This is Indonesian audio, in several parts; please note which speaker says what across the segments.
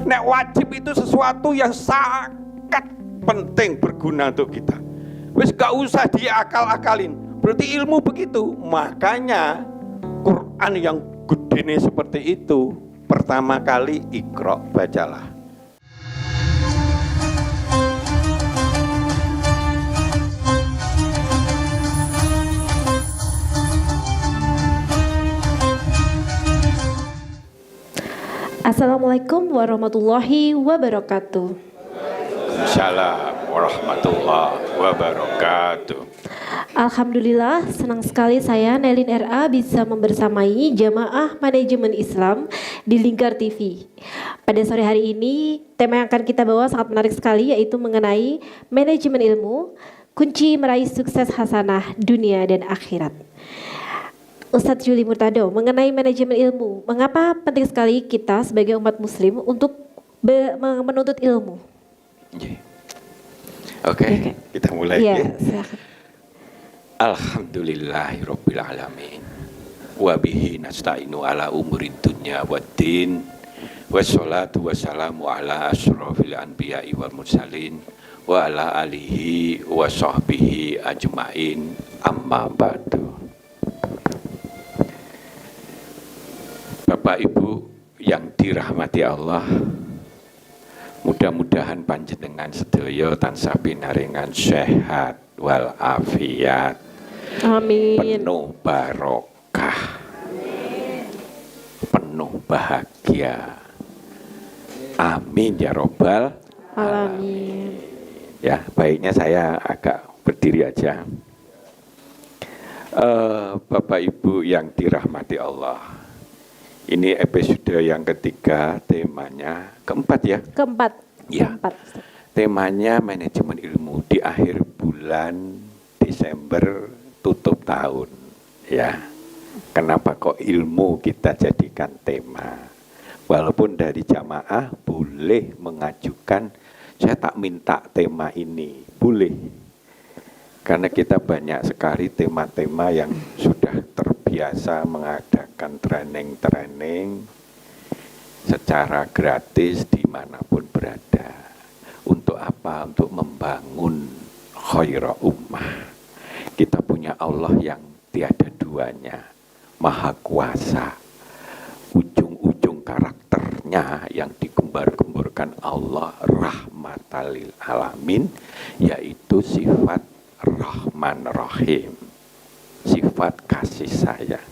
Speaker 1: Nek wajib itu sesuatu yang sangat penting, berguna untuk kita. Wis gak usah diakal-akalin. Berarti ilmu begitu. Makanya Quran yang gedene seperti itu, pertama kali Iqra, bacalah.
Speaker 2: Assalamualaikum warahmatullahi wabarakatuh.
Speaker 1: Assalamualaikum warahmatullahi wabarakatuh.
Speaker 2: Alhamdulillah, senang sekali saya Nelin RA bisa membersamai Jamaah Manajemen Islam di Lingkar TV. Pada sore hari ini, tema yang akan kita bawa sangat menarik sekali, yaitu mengenai manajemen ilmu, kunci meraih sukses hasanah dunia dan akhirat. Ustadz Juli Murtado, mengenai manajemen ilmu, mengapa penting sekali kita sebagai umat muslim untuk menuntut ilmu?
Speaker 1: Oke, kita mulai ya.
Speaker 2: Silakan.
Speaker 1: Alhamdulillahirabbil alamin. Wa bihi nasta'inu ala umurid dunya waddin. Wassalatu wassalamu ala asyrafil anbiya'i wal mursalin wa ala alihi wa sahbihi ajmain. Amma ba'du. Bapak Ibu yang dirahmati Allah, mudah-mudahan panjenengan sedaya tansah pinaringan sehat wal afiat.
Speaker 2: Amin.
Speaker 1: Penuh barokah. Penuh bahagia. Amin ya robbal
Speaker 2: alamin.
Speaker 1: Ya, baiknya saya agak berdiri aja. Bapak Ibu yang dirahmati Allah, ini episode yang ketiga, temanya keempat ya?
Speaker 2: Keempat.
Speaker 1: Ya.
Speaker 2: Keempat.
Speaker 1: Temanya manajemen ilmu di akhir bulan Desember tutup tahun. Ya. Kenapa kok ilmu kita jadikan tema? Walaupun dari jamaah boleh mengajukan, saya tak minta tema ini, boleh. Karena kita banyak sekali tema-tema yang sudah terbiasa mengadakan training-training secara gratis dimanapun berada. Untuk apa? Untuk membangun khaira ummah. Kita punya Allah yang tiada duanya, maha kuasa. Ujung-ujung karakternya yang digembar-gemburkan Allah rahmatal lil alamin, yaitu sifat Rahman Rahim, sifat kasih sayang.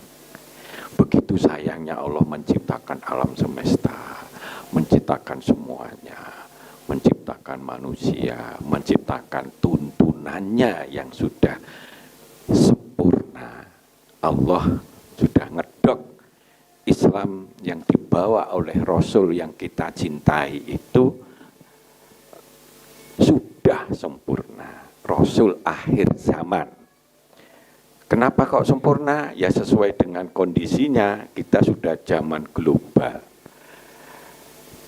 Speaker 1: Begitu sayangnya Allah menciptakan alam semesta, menciptakan semuanya, menciptakan manusia, menciptakan tuntunannya yang sudah sempurna. Allah sudah ngedok Islam yang dibawa oleh Rasul yang kita cintai itu sudah sempurna. Rasul akhir zaman. Kenapa kok sempurna? Ya sesuai dengan kondisinya, kita sudah zaman global.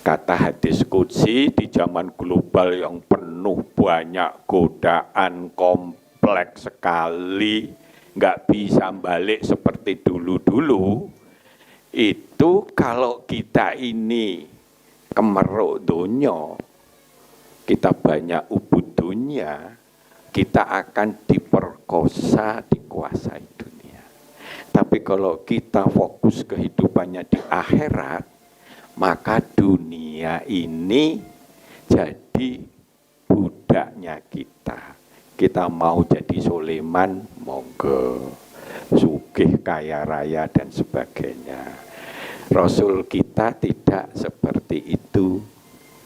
Speaker 1: Kata hadis qudsi, di zaman global yang penuh banyak godaan, kompleks sekali, nggak bisa balik seperti dulu-dulu, itu kalau kita ini kemeruk dunia, kita banyak ubud dunia, kita akan diperkosa, dikuasai dunia. Tapi kalau kita fokus kehidupannya di akhirat, maka dunia ini jadi budaknya kita. Kita mau jadi Sulaiman, monggo, sugih, kaya raya dan sebagainya. Rasul kita tidak seperti itu.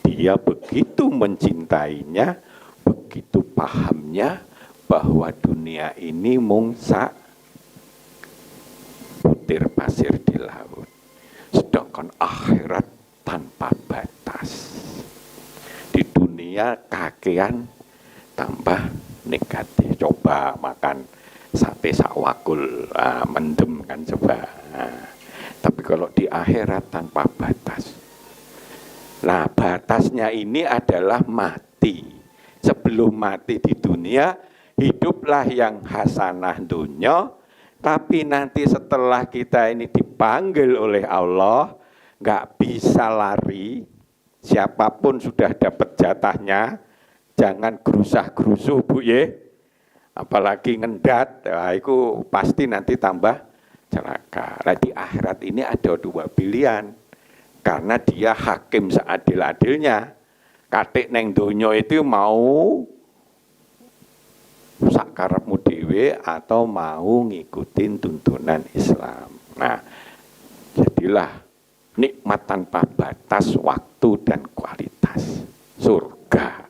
Speaker 1: Dia begitu mencintainya, begitu pahamnya bahwa dunia ini mung sak butir pasir di laut. Sedangkan akhirat tanpa batas. Di dunia kakean tambah negatif. Coba makan sate sakwakul, mendem kan coba. Tapi kalau di akhirat tanpa batas. Nah, batasnya ini adalah mati. Sebelum mati di dunia, hiduplah yang hasanah dunia. Tapi nanti setelah kita ini dipanggil oleh Allah, nggak bisa lari, siapapun sudah dapat jatahnya, jangan gerusah-gerusuh Bu ye. Apalagi ngendat, itu pasti nanti tambah celaka. Nah, di akhirat ini ada dua pilihan. Karena dia hakim seadil-adilnya. Katik neng donya itu mau sakarepmu dhewe atau mau ngikutin tuntunan Islam. Nah, jadilah nikmat tanpa batas waktu dan kualitas. Surga,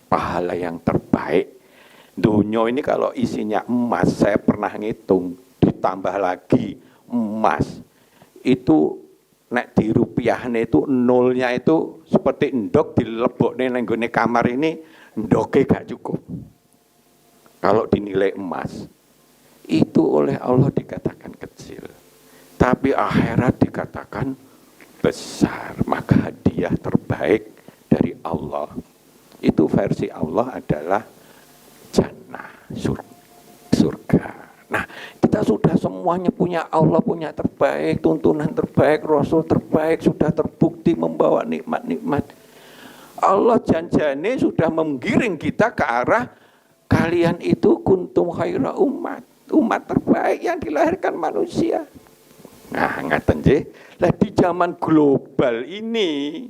Speaker 1: pahala yang terbaik. Dunia ini kalau isinya emas, saya pernah ngitung, ditambah lagi emas, itu nek di rupiahnya itu nolnya itu seperti endok dilebokne nang nggone kamar ini, endoknya gak cukup. Kalau dinilai emas, itu oleh Allah dikatakan kecil, tapi akhirat dikatakan besar. Maka hadiah terbaik dari Allah, itu versi Allah adalah jannah, surga. Nah, kita sudah semuanya punya, Allah punya terbaik, tuntunan terbaik, Rasul terbaik, sudah terbukti membawa nikmat-nikmat. Allah janjane sudah menggiring kita ke arah kalian itu kuntum khaira umat terbaik yang dilahirkan manusia. Nah, ngaten nggih. Lah di zaman global ini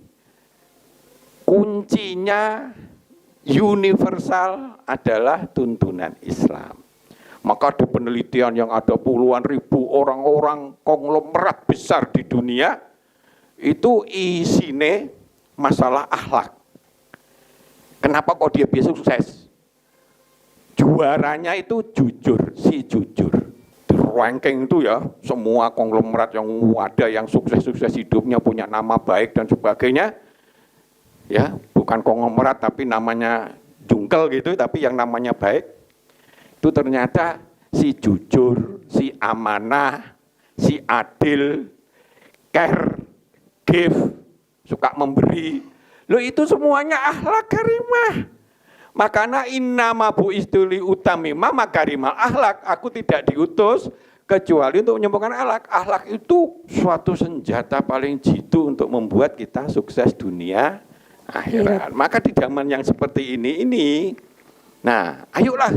Speaker 1: kuncinya universal adalah tuntunan Islam. Maka ada penelitian yang ada puluhan ribu orang-orang konglomerat besar di dunia, itu isine masalah akhlak. Kenapa kok dia bisa sukses? Juaranya itu jujur, si jujur. Di ranking itu ya, semua konglomerat yang ada yang sukses-sukses hidupnya, punya nama baik dan sebagainya, ya bukan konglomerat tapi namanya jungkel gitu, tapi yang namanya baik, itu ternyata si jujur, si amanah, si adil, care, give, suka memberi. Loh itu semuanya akhlak karimah. Makanya innama bu'istuli utamima makarimal akhlak. Aku tidak diutus kecuali untuk menyembuhkan akhlak. Akhlak itu suatu senjata paling jitu untuk membuat kita sukses dunia akhirat. Maka di zaman yang seperti ini, nah ayolah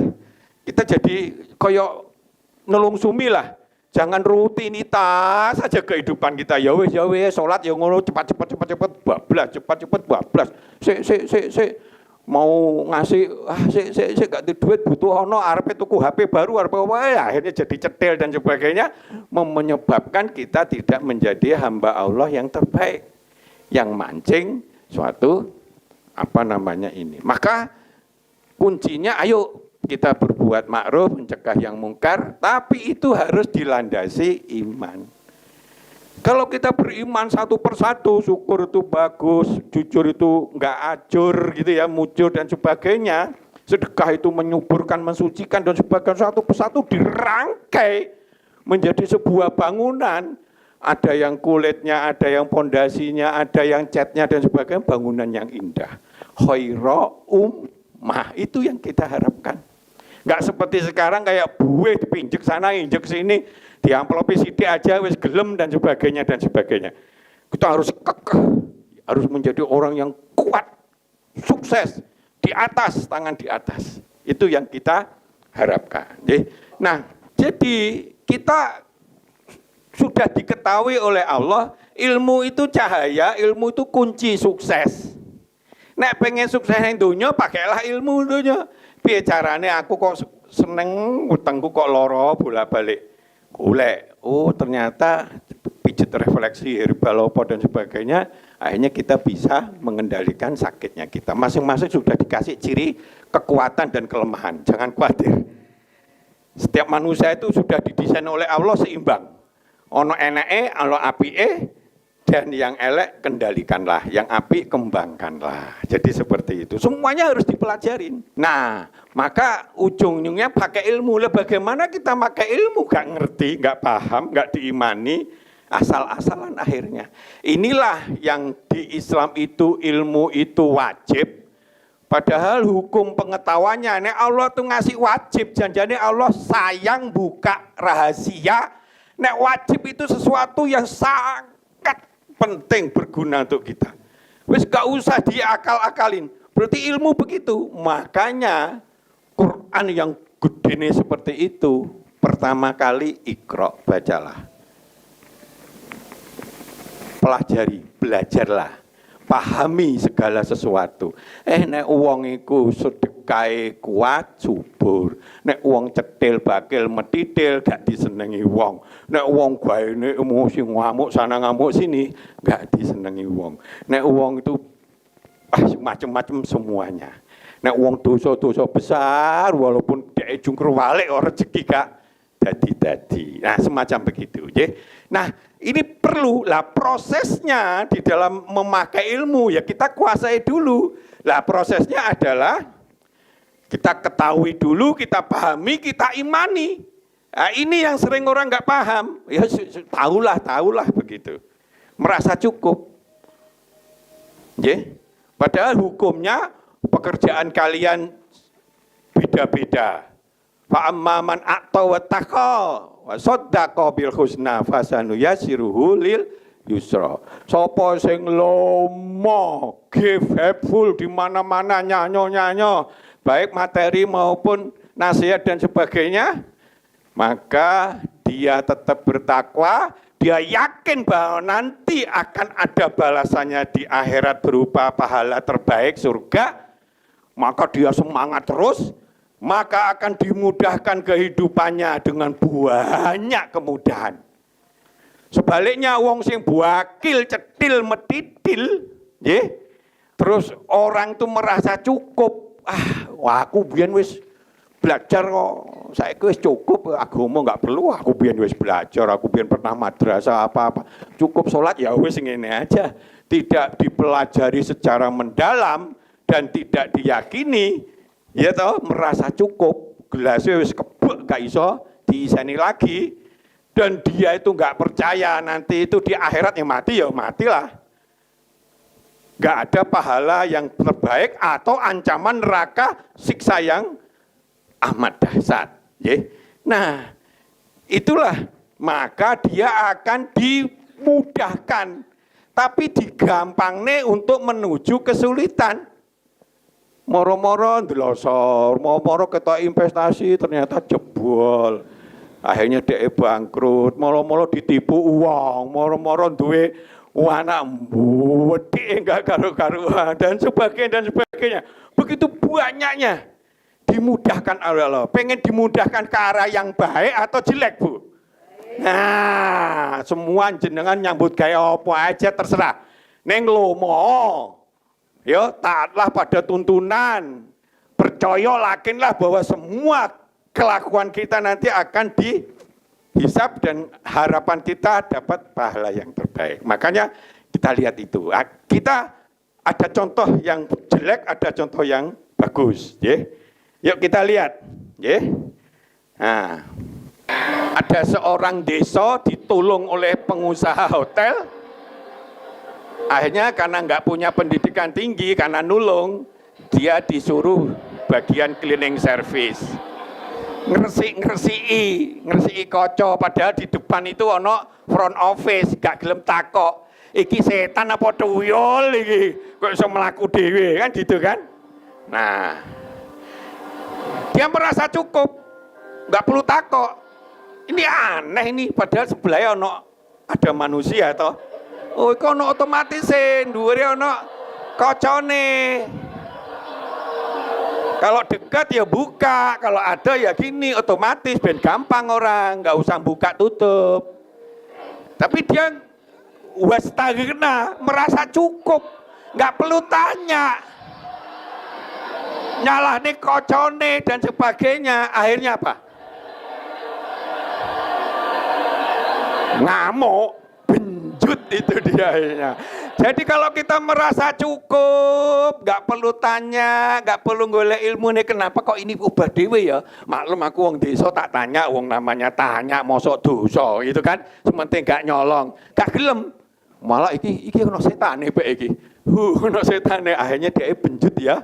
Speaker 1: kita jadi koyok nelungsumi lah. Jangan rutinitas saja kehidupan kita. Ya wis salat ya ngono cepat bablas, cepat bablas. Sik mau ngasih gak ada duit, butuh ono arepe tuku HP baru, arepe wae akhirnya jadi cetil dan sebagainya, menyebabkan kita tidak menjadi hamba Allah yang terbaik, yang mancing suatu ini. Maka kuncinya ayo kita berbuat ma'ruf, mencegah yang mungkar, tapi itu harus dilandasi iman. Kalau kita beriman satu persatu, syukur itu bagus, jujur itu enggak ajur gitu ya, mujur dan sebagainya, sedekah itu menyuburkan, mensucikan dan sebagainya, satu persatu dirangkai menjadi sebuah bangunan. Ada yang kulitnya, ada yang pondasinya, ada yang catnya dan sebagainya, bangunan yang indah. Khaira ummah, itu yang kita harapkan. Enggak seperti sekarang kayak buih dipinjek sana, injek sini, diamplopi sidik aja wis gelem dan sebagainya dan sebagainya. Kita harus kekeh, harus menjadi orang yang kuat, sukses, di atas, tangan di atas. Itu yang kita harapkan. Nah, jadi kita sudah diketahui oleh Allah, ilmu itu cahaya, ilmu itu kunci sukses. Nek pengen sukses yang dunia, pakailah ilmu dunia. Piye carane aku kok seneng, utangku kok loro bolak-balik. Golek, oh ternyata pijet refleksi, herbal apa dan sebagainya, akhirnya kita bisa mengendalikan sakitnya kita. Masing-masing sudah dikasih ciri kekuatan dan kelemahan, jangan khawatir. Setiap manusia itu sudah didesain oleh Allah seimbang. Ono eneke, ono apike, dan yang elek kendalikanlah, yang apik kembangkanlah. Jadi seperti itu. Semuanya harus dipelajarin. Nah, maka ujung-ujungnya pakai ilmu. Lah bagaimana kita pakai ilmu? Gak ngerti, gak paham, gak diimani, asal-asalan akhirnya. Inilah yang di Islam itu ilmu itu wajib. Padahal hukum pengetahuannya, nek Allah tuh ngasih wajib, janjane Allah sayang buka rahasia. Nek wajib itu sesuatu yang sangat penting berguna untuk kita. Wis gak usah diakal-akalin. Berarti ilmu begitu. Makanya Quran yang gedene seperti itu, pertama kali Iqra, bacalah. Pelajari, belajarlah. Pahami segala sesuatu. Nek wong iku sedekahe kuat subur. Nek wong cetil bakil metitil gak disenengi wong. Nek wong gaene emosi ngamuk sana ngamuk sini gak disenengi wong. Nek wong itu macam-macam semuanya. Nek wong dosa-dosa besar walaupun dhek jungkur walik rezeki gak dadi-dadi. Nah, semacam begitu, nggih. Nah, ini perlu lah prosesnya di dalam memakai ilmu ya kita kuasai dulu. Lah prosesnya adalah kita ketahui dulu, kita pahami, kita imani. Nah, ini yang sering orang nggak paham. Ya tahulah begitu. Merasa cukup. Nggih. Padahal hukumnya pekerjaan kalian beda-beda. Fa amman a'ta wa taqa wa saddaqa bil husna fasanuyassiruhu lil yusra. Sapa sing lomo, give helpful di mana-mana nyanyo-nyanyo, baik materi maupun nasihat dan sebagainya, maka dia tetap bertakwa, dia yakin bahwa nanti akan ada balasannya di akhirat berupa pahala terbaik surga, maka dia semangat terus, maka akan dimudahkan kehidupannya dengan banyak kemudahan. Sebaliknya wong sing buakil, cetil, metitil, terus orang itu merasa cukup. Wah aku biyen wis belajar kok, saiki wis cukup, agama enggak perlu, aku biyen wis belajar, aku biyen pernah madrasah apa-apa. Cukup sholat ya wis ngene aja. Tidak dipelajari secara mendalam dan tidak diyakini. Ya toh, merasa cukup, gelasnya wis kebek gak iso diiseni lagi, dan dia itu nggak percaya nanti itu di akhirat yang mati ya matilah, nggak ada pahala yang terbaik atau ancaman neraka siksa yang amat dahsyat. Nah itulah maka dia akan dimudahkan, tapi digampangne untuk menuju kesulitan. Moro-moro ndelosor, moro-moro ketok investasi ternyata jebol. Akhirnya dia bangkrut, moro-moro ditipu uang, moro-moro duwe anak wedi enggak karu-karuan dan sebagainya. Begitu banyaknya dimudahkan oleh Allah. Pengen dimudahkan ke arah yang baik atau jelek, Bu? Nah, semua jenengan nyambut gaya apa aja terserah. Neng lomo. Ya, taatlah pada tuntunan. Percaya yakinlah bahwa semua kelakuan kita nanti akan dihisab dan harapan kita dapat pahala yang terbaik. Makanya kita lihat itu. Kita ada contoh yang jelek, ada contoh yang bagus. Yuk kita lihat. Nah, ada seorang desa ditolong oleh pengusaha hotel. Akhirnya karena nggak punya pendidikan tinggi, karena nulung, dia disuruh bagian cleaning service. Ngresiki kaca, padahal di depan itu ono front office, gak gelem takok. Iki setan apa tuyul iki? Kok iso mlaku dhewe kan gitu kan? Nah, dia merasa cukup, nggak perlu takok. Ini aneh ini, padahal sebelahnya ono ada manusia toh. Oh, iku ono otomatis dhuwure ono kacane. Kalau dekat ya buka, kalau ada ya gini otomatis ben gampang orang, nggak usah buka tutup. Tapi dia wastagna, merasa cukup, nggak perlu tanya. Nyalahne kacane dan sebagainya, akhirnya apa? Ngamuk. Itu dia akhirnya. Jadi kalau kita merasa cukup, nggak perlu tanya, nggak perlu golek ilmu nih, kenapa kok ini ubah dewe ya? Maklum aku wong desa tak tanya, wong namanya tanya, mosok dosa, itu kan. Sementing nggak nyolong, nggak gelem. Malah iki ono setane pak iki. Ono setane, akhirnya dia benjut ya.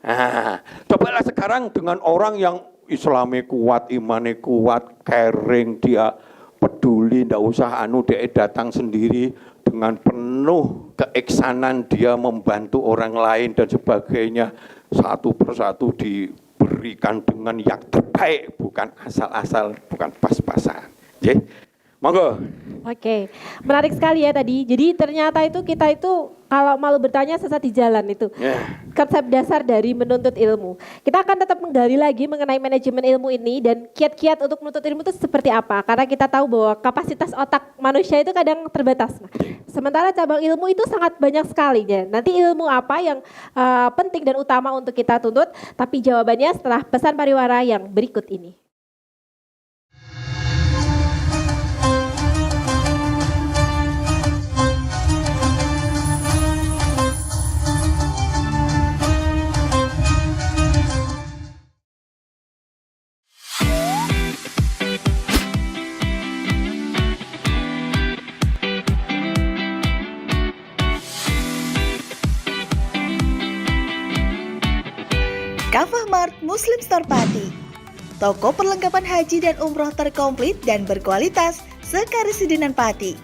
Speaker 1: Nah, cobalah sekarang dengan orang yang Islami kuat, imane kuat, caring, dia peduli, ndak usah dia datang sendiri, dengan penuh keiksanan dia membantu orang lain dan sebagainya, satu persatu diberikan dengan yang terbaik, bukan asal-asal, bukan pas-pasan. Nggih. Monggo.
Speaker 2: Oke, menarik sekali ya tadi. Jadi ternyata itu kita itu kalau malu bertanya sesat di jalan itu. Konsep dasar dari menuntut ilmu. Kita akan tetap menggali lagi mengenai manajemen ilmu ini dan kiat-kiat untuk menuntut ilmu itu seperti apa. Karena kita tahu bahwa kapasitas otak manusia itu kadang terbatas. Nah, sementara cabang ilmu itu sangat banyak sekali ya. Nanti ilmu apa yang penting dan utama untuk kita tuntut. Tapi jawabannya setelah pesan pariwara yang berikut ini.
Speaker 3: Kafah Mart Muslim Store Pati. Toko perlengkapan haji dan umroh terkomplit dan berkualitas sekarisidenan Pati.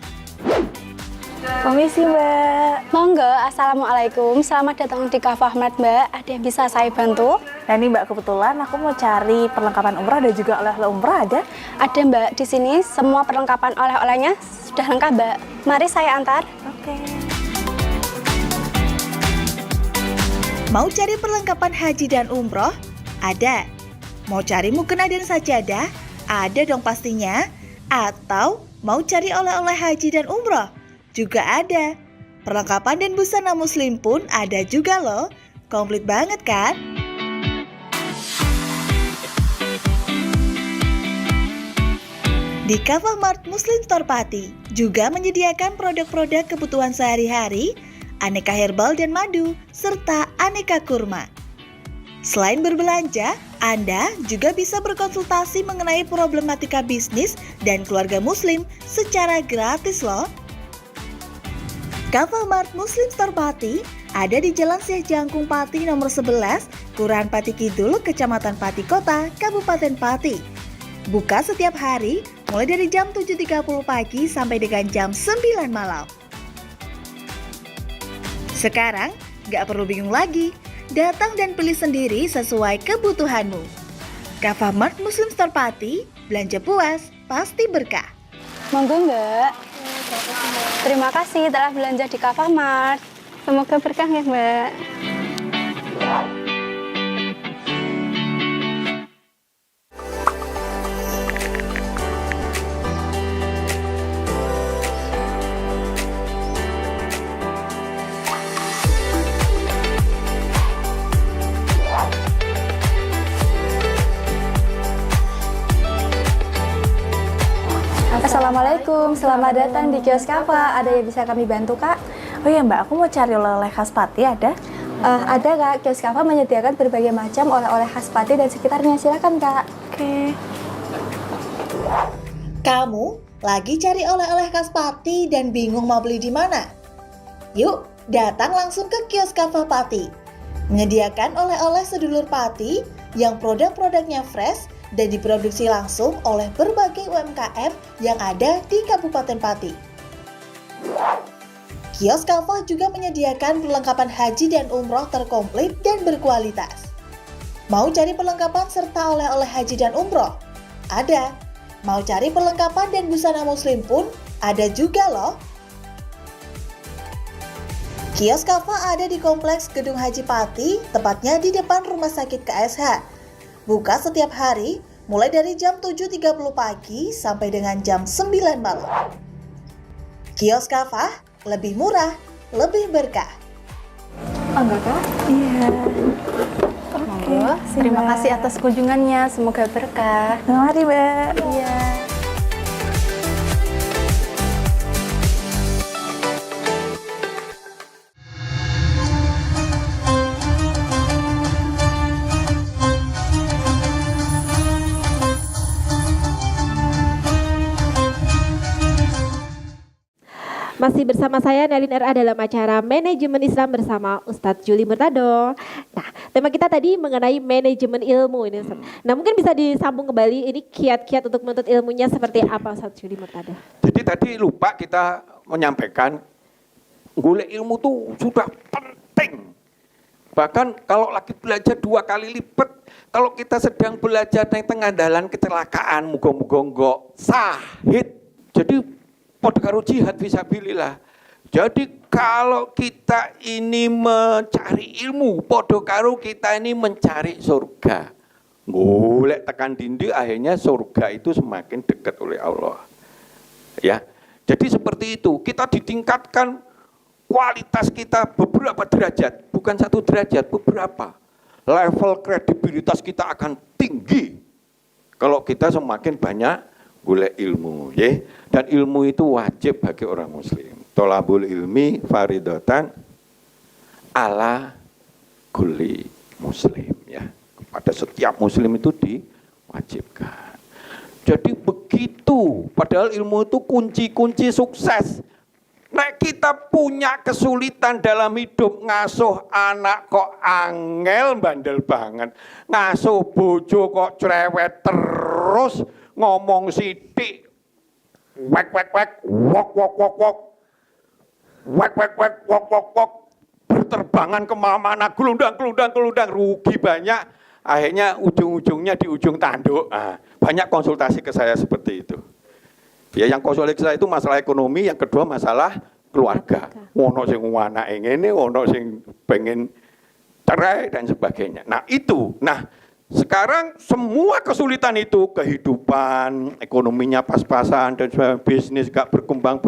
Speaker 4: Permisi Mbak.
Speaker 5: Monggo, Assalamualaikum. Selamat datang di Kafah Mart Mbak. Ada yang bisa saya bantu?
Speaker 4: Nah ini Mbak, kebetulan aku mau cari perlengkapan umrah dan juga oleh-oleh umrah ada?
Speaker 5: Ada Mbak, di sini semua perlengkapan oleh-olehnya sudah lengkap Mbak. Mari saya antar.
Speaker 4: Oke.
Speaker 3: Mau cari perlengkapan haji dan umroh? Ada. Mau cari mukena dan sajadah? Ada dong pastinya. Atau mau cari oleh-oleh haji dan umroh? Juga ada. Perlengkapan dan busana muslim pun ada juga loh. Komplit banget kan? Di Kafah Mart Muslim Store Pati juga menyediakan produk-produk kebutuhan sehari-hari, aneka herbal dan madu, serta aneka kurma. Selain berbelanja, Anda juga bisa berkonsultasi mengenai problematika bisnis dan keluarga muslim secara gratis loh. Kafah Mart Muslim Store Pati ada di Jalan Syekh Jangkung Pati nomor 11, Kelurahan Pati Kidul, Kecamatan Pati Kota, Kabupaten Pati. Buka setiap hari mulai dari jam 7.30 pagi sampai dengan jam 9 malam. Sekarang, gak perlu bingung lagi. Datang dan pilih sendiri sesuai kebutuhanmu. Kafah Mart Muslim Store Pati, belanja puas, pasti berkah.
Speaker 5: Monggo Mbak. Terima kasih telah belanja di Kafah Mart. Semoga berkah ya Mbak. Assalamualaikum, selamat datang di kios Kafah. Ada yang bisa kami bantu Kak?
Speaker 4: Oh iya Mbak, aku mau cari oleh-oleh khas Pati ada?
Speaker 5: Ada Kak, kios Kafah menyediakan berbagai macam oleh-oleh khas Pati dan sekitarnya. Silakan Kak.
Speaker 4: Oke.
Speaker 3: Kamu lagi cari oleh-oleh khas Pati dan bingung mau beli di mana? Yuk, datang langsung ke kios Kafah Pati. Menyediakan oleh-oleh sedulur Pati yang produk-produknya fresh dan diproduksi langsung oleh berbagai UMKM yang ada di Kabupaten Pati. Kios Kafah juga menyediakan perlengkapan haji dan umroh terkomplit dan berkualitas. Mau cari perlengkapan serta oleh-oleh haji dan umroh? Ada. Mau cari perlengkapan dan busana muslim pun ada juga loh. Kios Kafah ada di Kompleks Gedung Haji Pati, tepatnya di depan Rumah Sakit KSH. Buka setiap hari, mulai dari jam 7.30 pagi sampai dengan jam 9 malam. Kios Kafah, lebih murah, lebih berkah.
Speaker 5: Enggak Kak?
Speaker 4: Iya.
Speaker 5: Monggo. Terima kasih atas kunjungannya, semoga berkah.
Speaker 4: Mari Mbak.
Speaker 5: Iya.
Speaker 2: Masih bersama saya Nelin RA dalam acara Manajemen Islam bersama Ustadz Juli Murtado. Nah, tema kita tadi mengenai manajemen ilmu ini Ustadz. Nah, mungkin bisa disambung kembali ini kiat-kiat untuk menuntut ilmunya seperti apa Ustadz Juli Murtado?
Speaker 1: Jadi tadi lupa kita menyampaikan golek ilmu tuh sudah penting. Bahkan kalau lagi belajar 2 kali lipat, kalau kita sedang belajar di tengah dalan kecelakaan, muga-muga enggak sahid. Jadi padha karo jihad fisabilillah. Jadi kalau kita ini mencari ilmu, padha karo kita ini mencari surga. Golek tekan dindi, akhirnya surga itu semakin dekat oleh Allah. Ya, jadi seperti itu. Kita ditingkatkan kualitas kita beberapa derajat, bukan 1 derajat, beberapa. Level kredibilitas kita akan tinggi kalau kita semakin banyak golek ilmu, ya. Dan ilmu itu wajib bagi orang muslim. Tholabul ilmi faridatan ala kulli muslim, ya. Pada setiap muslim itu diwajibkan. Jadi begitu, padahal ilmu itu kunci-kunci sukses. Nek kita punya kesulitan dalam hidup, ngasuh anak kok angel bandel banget. Ngasuh bojo kok cerewet terus, ngomong sithik wek wek wek wok wok wok wok wek wek wek wok wok wok, berterbangan kemana-mana, gelundang, rugi banyak. Akhirnya ujung-ujungnya di ujung tanduk. Banyak konsultasi ke saya seperti itu. Ya, yang konsultasi ke saya itu masalah ekonomi, yang kedua masalah keluarga. Ono sing anake ngene, ono sing pengen cerai dan sebagainya. Nah, itu. Nah, sekarang semua kesulitan itu, kehidupan, ekonominya pas-pasan dan sebagainya, bisnis gak berkembang,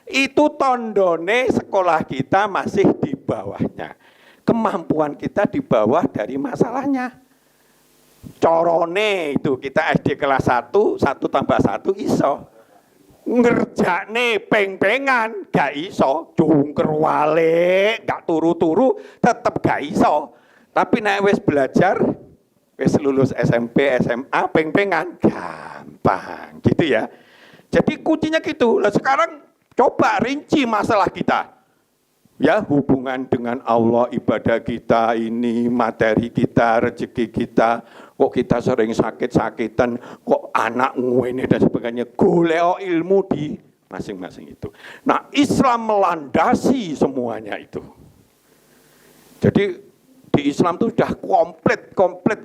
Speaker 1: itu tondone sekolah kita masih di bawahnya. Kemampuan kita di bawah dari masalahnya. Corone itu kita SD kelas 1, 1 tambah 1 iso. Ngerjakne peng-pengan gak iso, jungker wale, gak turu-turu tetep gak iso. Tapi nek wis belajar, wis lulus SMP, SMA, peng-pengan gampang, gitu ya. Jadi kuncinya gitu. Lah sekarang coba rinci masalah kita. Ya, hubungan dengan Allah, ibadah kita ini, materi kita, rezeki kita, kok kita sering sakit-sakitan, kok anak ngene dan sebagainya. Golek ilmu di masing-masing itu. Nah, Islam melandasi semuanya itu. Jadi di Islam itu sudah komplit.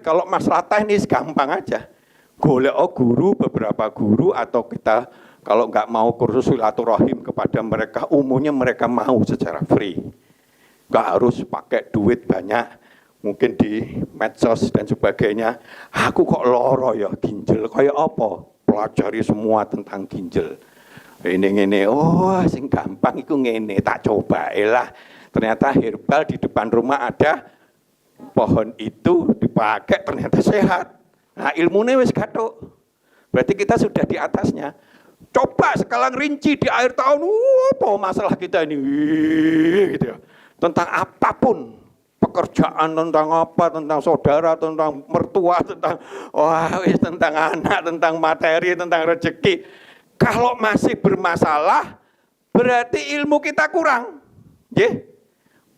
Speaker 1: Kalau masalah teknis gampang aja. Golek guru, beberapa guru, atau kita kalau nggak mau kursus silaturahim kepada mereka, umumnya mereka mau secara free. Nggak harus pakai duit banyak, mungkin di medsos dan sebagainya. Aku kok loro ya ginjal, kayak apa? Pelajari semua tentang ginjal. Ini, oh sing gampang itu ngene, tak coba lah. Ternyata herbal di depan rumah ada, pohon itu dipakai ternyata sehat. Nah ilmunya wis gathuk. Berarti kita sudah di atasnya. Coba sekarang rinci di akhir tahun, apa masalah kita ini, gitu ya. Tentang apapun, pekerjaan, tentang apa, tentang saudara, tentang mertua, tentang tentang anak, tentang materi, tentang rezeki. Kalau masih bermasalah, berarti ilmu kita kurang, ya.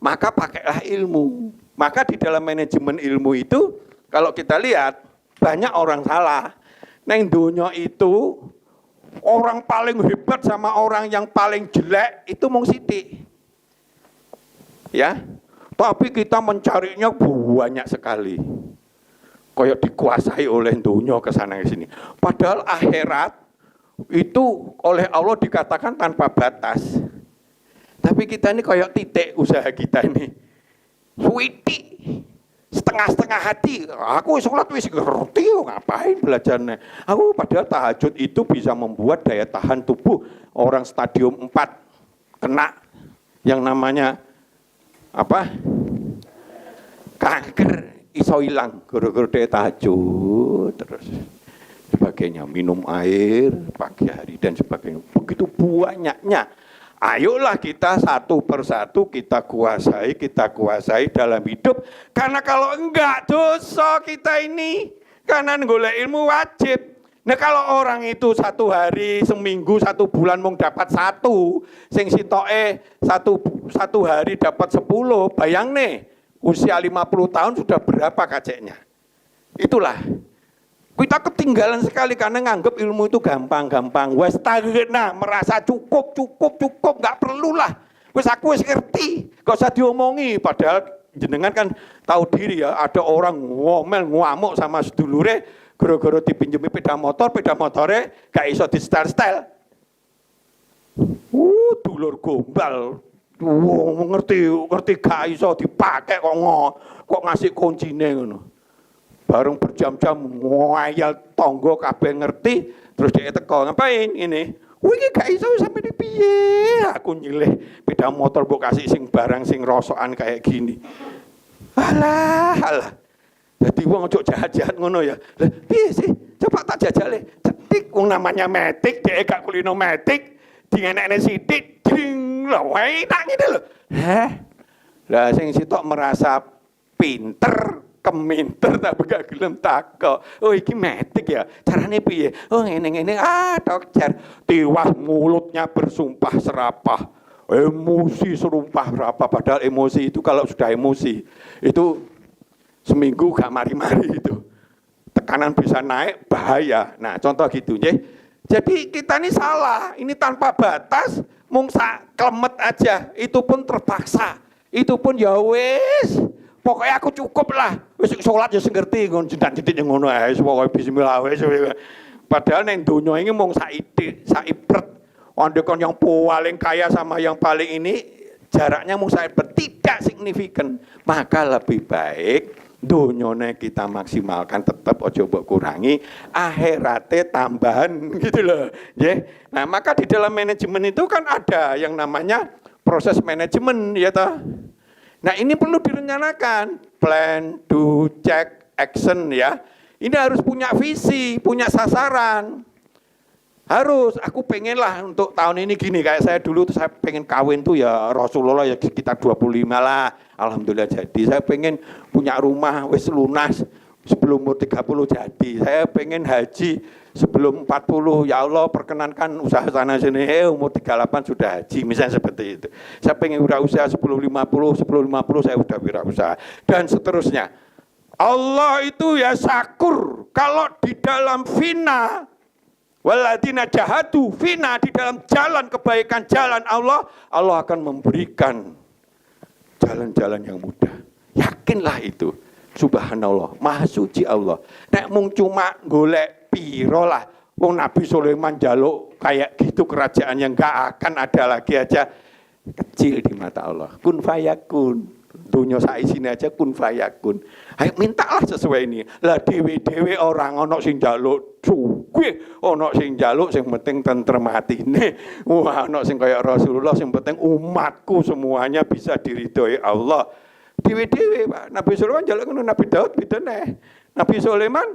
Speaker 1: Maka pakailah ilmu. Maka di dalam manajemen ilmu itu, kalau kita lihat banyak orang salah. Neng dunia itu orang paling hebat sama orang yang paling jelek itu mung sithik. Ya. Tapi kita mencarinya banyak sekali. Kayak dikuasai oleh dunia ke sana ke sini. Padahal akhirat itu oleh Allah dikatakan tanpa batas. Tapi kita ini kayak titik usaha kita ini. Suwiti. Setengah-setengah hati, aku sholat wis ngerti ngapain belajarnya. Aku padahal tahajud itu bisa membuat daya tahan tubuh orang stadium 4 kena yang namanya apa? Kanker iso hilang gara-gara daya tahajud terus sebagainya, minum air pagi hari dan sebagainya. Begitu banyaknya. Ayolah kita satu persatu kita kuasai dalam hidup. Karena kalau enggak dosa kita ini. Karena golek ilmu wajib. Nah kalau orang itu 1 hari, seminggu, 1 bulan mau dapat 1. Sing sitoke 1 hari dapat 10. Bayang nih, usia 50 tahun sudah berapa kaceknya. Itulah. Kita ketinggalan sekali karena nganggep ilmu itu gampang. Wes tagena merasa cukup, nggak perlulah. aku wis ngerti, gak usah diomongi. Padahal jenengan kan tahu diri ya, ada orang ngomel ngamuk sama sedulure gara-gara dipinjemi sepeda motornya gak iso di style. Dulur gombal. Ngerti gak iso dipakai kok ngasih kuncine ngono. Bareng berjam-jam ngoyal tonggo kabeh ngerti, terus dia teko ngapain ini? Iki gak iso sampe di piye? Aku nyilih sepeda motor mbok kasih sing barang sing rosokan kayak gini. Alah. Jadi wong ojo jahat-jahat ngono ya. Lah piye sih? Coba tak jajale. Cetik wong namanya metik, dhek gak kulino metik, dingenekne sithik, ding lho, wae tak ngene lho. Lah sing sitok merasa pinter, keminter tak gak gelem takok. Oh iki metik ya. Carane piye? Oh ngene-ngene. Dokter. Tiwas mulutnya bersumpah serapah. Emosi serumpah serapah. Padahal emosi itu kalau sudah emosi itu seminggu gak mari-mari itu. Tekanan bisa naik bahaya. Nah, contoh gitu nggih. Jadi kita ini salah. Ini tanpa batas mung sak klemet aja. Itu pun terpaksa. Itu pun ya wis. Pokoknya aku cukup lah. Wis salat ya sing ngerti ngono jendak-jendik ngono ae pokoke bismillah wis. Padahal ning donya ini mung saibret. Andaikan yang paling kaya sama yang paling ini jaraknya mung saibret, tidak signifikan. Maka lebih baik donyane kita maksimalkan, tetap ojo mbok kurangi, akhirate tambahan gitu loh. Nggih. Nah, maka di dalam manajemen itu kan ada yang namanya proses manajemen ya toh. Nah, ini perlu direncanakan, plan, do, check, action ya. Ini harus punya visi, punya sasaran. Harus, aku pengen lah untuk tahun ini gini, kayak saya dulu tuh saya pengen kawin tuh ya Rasulullah ya sekitar 25 lah. Alhamdulillah jadi. Saya pengen punya rumah wis lunas sebelum umur 30 jadi. Saya pengen haji sebelum 40, ya Allah perkenankan usaha sana sini, umur 38 sudah haji, misalnya seperti itu. Saya pengen wirausaha sebelum 50 saya sudah wirausaha. Dan seterusnya. Allah itu ya syakur, kalau di dalam fina, waladina jahadu fina, di dalam jalan kebaikan, jalan Allah, Allah akan memberikan jalan-jalan yang mudah. Yakinlah itu. Subhanallah, maha suci Allah. Nek mung cuma golek piro lah. Wong Nabi Sulaiman jaluk kayak gitu kerajaan yang gak akan ada lagi aja. Kecil di mata Allah. Kun fayakun. Dunia saisine aja kun fayakun. Ayo mintalah sesuai ini. Lah dewe-dewe orang ono sing jaluk sugih, ono sing jaluk sing penting tentrem atine. Wah, ono sing kayak Rasulullah sing penting umatku semuanya bisa diridhoi Allah. Dewe-dewe Pak, Nabi Sulaiman jaluk ngono, Nabi Daud bidane. Nabi Sulaiman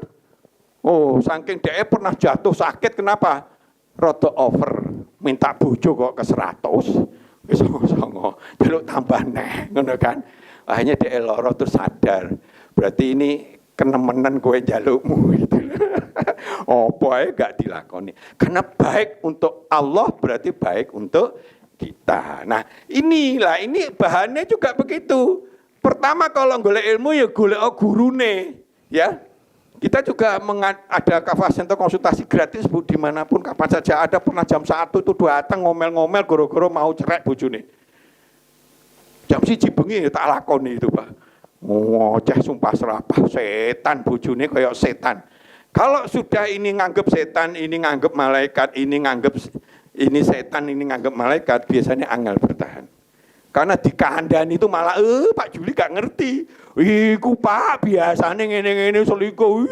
Speaker 1: saking dhek pernah jatuh sakit, kenapa? Rada over, minta bojo kok ke 100. Wis songo, jaluk tambah neh, ngono kan. Akhirnya dhek lara terus sadar. Berarti ini kenemenan kowe jalukmu gitu. Apa ae gak dilakoni. Karena baik untuk Allah berarti baik untuk kita. Nah, ini bahannya juga begitu. Pertama kalau golek ilmu ya golek gurune, ya. Kita juga ada kafah center konsultasi gratis Bu, dimanapun kapan saja ada. Pernah jam 1 itu datang ngomel-ngomel goro-goro mau cerai bojone. Jam 1 bengi tak lakoni itu Pak. Ngoceh sumpah serapah, setan bojone kayak setan. Kalau sudah ini nganggep setan, ini nganggep malaikat, ini nganggep ini setan, ini nganggep malaikat, biasanya angel bertahan. Karena di kandang itu malah Pak Juli gak ngerti. Iku Pak biasanya ngene-ngene selingkuh.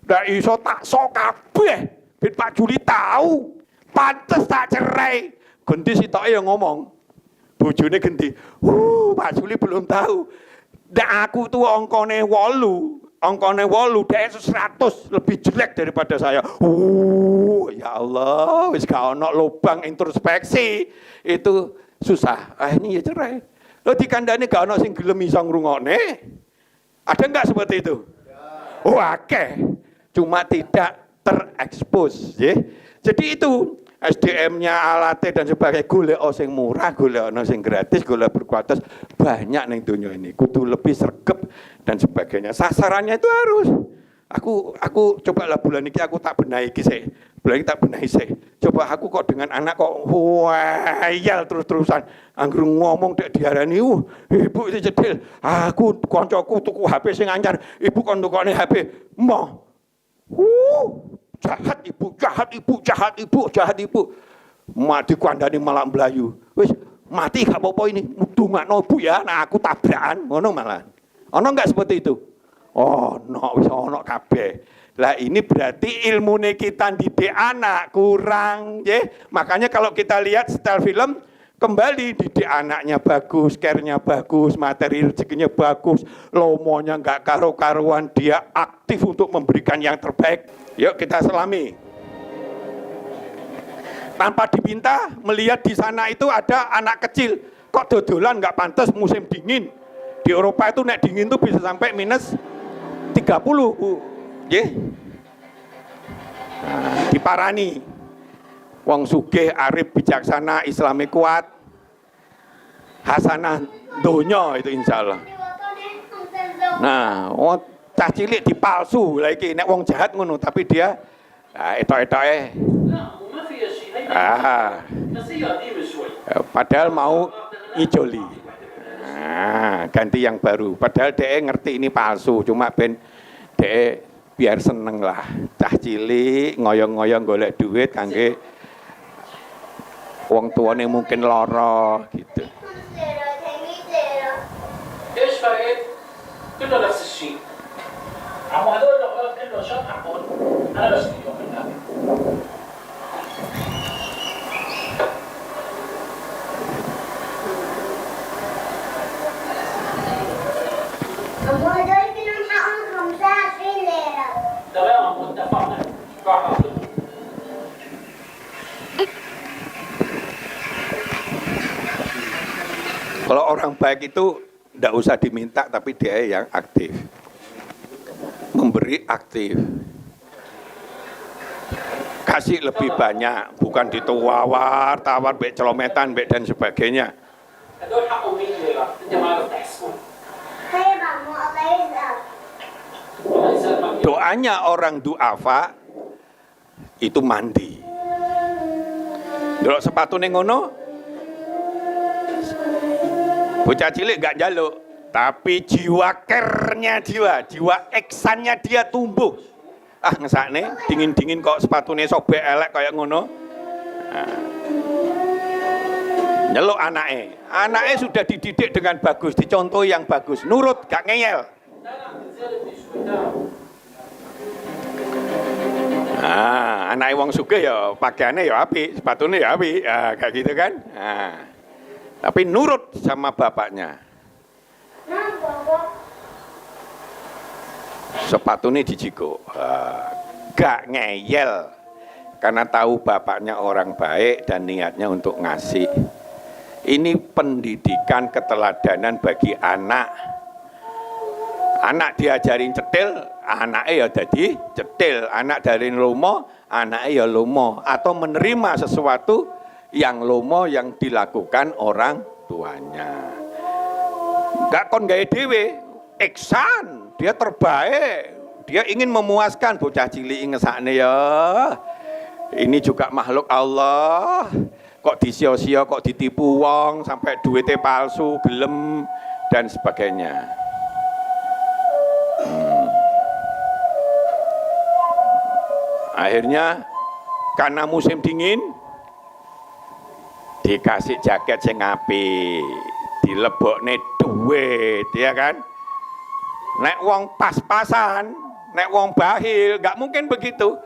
Speaker 1: Ndak iso takso kabeh. Ben Pak Juli tahu. Pantes tak cerai. Ganti sitoke yang ngomong. Bojone ganti. Pak Juli belum tahu. Ndak aku tuh angkane 8. Angkane 8 dhek 100 lebih jelek daripada saya. Ya Allah, wis gak ono lubang introspeksi. Itu susah, akhirnya ya cerai. Lo di kandane gak ono sing gelem iso ngrungokne. Ada enggak seperti itu? Oke. Cuma tidak terekspos, ya. Jadi itu SDM-nya, alatnya dan sebagainya, golek sing murah, golek sing gratis, golek berkualitas, banyak ning donya ini. Kudu lebih sregep dan sebagainya. Sasarannya itu harus. Aku coba lah bulan ini aku tak benahi iki sih. Boleh tak benahi sih. Coba aku kok dengan anak kok wayal terus-terusan. Anggur ngomong dek diarani, ibu itu cedil. Aku koncoku tuku HP sing anyar, ibu kon tukone HP. Moh. Jahat ibu, jahat ibu, jahat ibu, jahat ibu. Mati kandhane malah mlayu. Wis mati gak apa-apa ini. Ndongakno Bu ya, nah aku tabrakan ngono malah. Ono enggak seperti itu? Oh, no, wis ono kabeh. Lah ini berarti ilmune kita didik anak kurang, nggih. Makanya kalau kita lihat setel film kembali didik anaknya bagus, care-nya bagus, materi rezekinya bagus, lomonya enggak karu-karuan, dia aktif untuk memberikan yang terbaik. Yuk kita selami. Tanpa diminta melihat di sana itu ada anak kecil, kok dodolan enggak pantas musim dingin. Di Eropa itu nek dingin tuh bisa sampai minus 30, Bu. Nggih. Nah, diparani. Wong sugih, arif, bijaksana, Islami kuat. Hasanah donya itu insyaallah. Nah, wong cah cilik dipalsu lah iki nek wong jahat ngono, tapi dia etok-etoke. Padahal mau ijoli. Nah, ganti yang baru. Padahal dia ngerti ini palsu, cuma ben dia biar seneng lah. Cah cilik ngoyong-ngoyong golek duit kangge wong tuane mungkin lara gitu. Kalau orang baik itu tidak usah diminta, tapi dia yang aktif, memberi aktif, kasih lebih banyak, bukan ditawar, tawar, bek celometan, bek dan sebagainya. Doanya orang duafa itu mandi. Delok sepatune ngono, bocah cilik gak jaluk, tapi jiwa kernya jiwa eksannya dia tumbuh. Ah ngesakne dingin-dingin kok sepatune sobek elek kayak ngono. Nah, nyeluk anake sudah dididik dengan bagus, dicontoh yang bagus, nurut gak ngeyel. Nah, anake wong sugih ya pakaiannya ya apik, sepatune ya apik, kayak gitu kan. Nah, tapi nurut sama bapaknya. Sepatune dijiko, gak ngeyel, karena tahu bapaknya orang baik dan niatnya untuk ngasih. Ini pendidikan keteladanan bagi anak. Anak diajarin cetil, anaknya ya jadi cetil. Anak dari lomo, anaknya ya lomo. Atau menerima sesuatu yang lomo yang dilakukan orang tuanya. Gak kon gawe dhewe, iksan, dia terbaik. Dia ingin memuaskan bocah cilik ngesakne ya. Ini juga makhluk Allah. Kok disio-sio, kok ditipu wong sampai duitnya palsu, gelem dan sebagainya. Akhirnya karena musim dingin dikasih jaket sing apik, dilebokne duit, ya kan? Nek wong pas-pasan, nek wong bahil, gak mungkin begitu.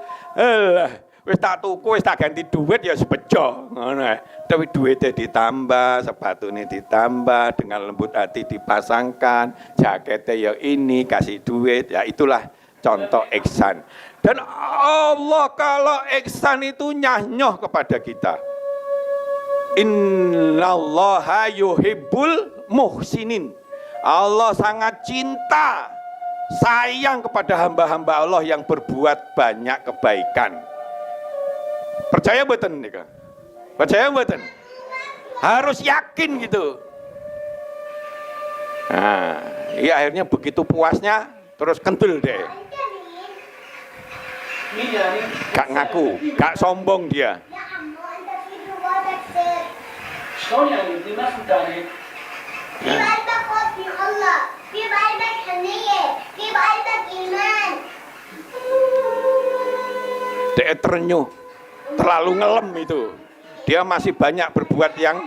Speaker 1: Wis tak tuku, wis tak ganti duit ya sebejo, ngono. Tapi duitnya ditambah, sepatunya ditambah, dengan lembut hati dipasangkan, jaketnya ya ini, kasih duit, ya itulah contoh ihsan. Dan Allah kalau ihsan itu nyanyoh kepada kita. Innallaha yuhibbul muhsinin. Allah sangat cinta, sayang kepada hamba-hamba Allah yang berbuat banyak kebaikan. Percaya mboten nika? Percaya mboten? Harus yakin gitu. Nah, iya akhirnya begitu puasnya terus kentul deh. Gak ngaku, gak sombong dia.
Speaker 6: شلون يعني بدي ما فهمت عليك؟
Speaker 7: في بقلبك خوف من الله، في بقلبك حنية، في بقلبك إيمان.
Speaker 1: Dia terenyuh, terlalu ngelem itu. Dia masih banyak berbuat yang